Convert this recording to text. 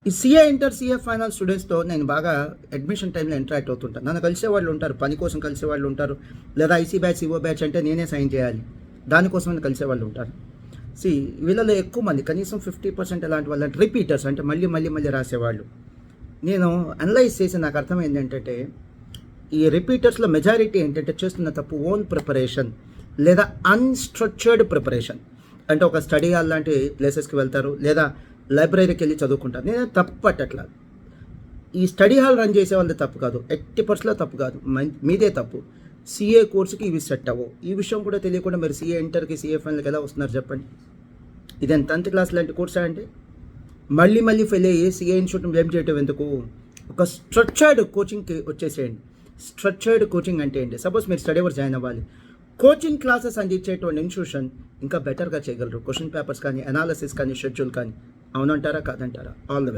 ఈ CA inter, CA final స్టూడెంట్స్తో నేను బాగా అడ్మిషన్ టైంలో ఇంటరాక్ట్ అవుతుంటాను. నన్ను కలిసే వాళ్ళు ఉంటారు, పని కోసం కలిసే వాళ్ళు ఉంటారు, లేదా ఐసీ బ్యాచ్, సిఓ బ్యాచ్ అంటే నేనే సైన్ చేయాలి, దానికోసమైనా కలిసే వాళ్ళు ఉంటారు. వీళ్ళలో ఎక్కువ మంది, కనీసం 50% ఎలాంటి వాళ్ళు అంటే రిపీటర్స్, అంటే మళ్ళీ రాసేవాళ్ళు. నేను అనలైజ్ చేసి నాకు అర్థమైంది ఏంటంటే, ఈ రిపీటర్స్లో మెజారిటీ ఏంటంటే చేస్తున్న తప్పు ఓన్ ప్రిపరేషన్ లేదా అన్‌స్ట్రక్చర్డ్ ప్రిపరేషన్. అంటే ఒక స్టడీ హాల్ లాంటి ప్లేసెస్కి వెళ్తారు, లేదా లైబ్రరీకి వెళ్ళి చదువుకుంటారు. నేను తప్పు పట్టట్లా. ఈ స్టడీ హాల్ రన్ చేసే వాళ్ళది తప్పు కాదు, 80% తప్పు కాదు, మీదే తప్పు. సీఏ కోర్సుకి ఇవి సెట్ అవ్వవు. ఈ విషయం కూడా తెలియకుండా మీరు సీఏ ఇంటర్కి, సీఏ ఫైనల్కి ఎలా వస్తున్నారు చెప్పండి? ఇదేం 10th క్లాస్ లాంటి కోర్సా అండి? మళ్ళీ ఫెయిల్ అయ్యి సీఏ ఇన్స్టిట్యూట్ని బ్లేమ్ చేయటం ఎందుకు? ఒక స్ట్రక్చర్డ్ కోచింగ్కి వచ్చేసేయండి. స్ట్రక్చర్డ్ కోచింగ్ అంటే ఏంటి? సపోజ్ మీరు స్టడీ అవర్ జాయిన్ అవ్వాలి, కోచింగ్ క్లాసెస్ అందించేటువంటి ఇన్స్టిట్యూషన్ ఇంకా బెటర్గా చేయగలరు. క్వశ్చన్ పేపర్స్ కానీ, అనాలిసిస్ కానీ, షెడ్యూల్ కానీ. అవునంటారా, కాదంటారా? All the best.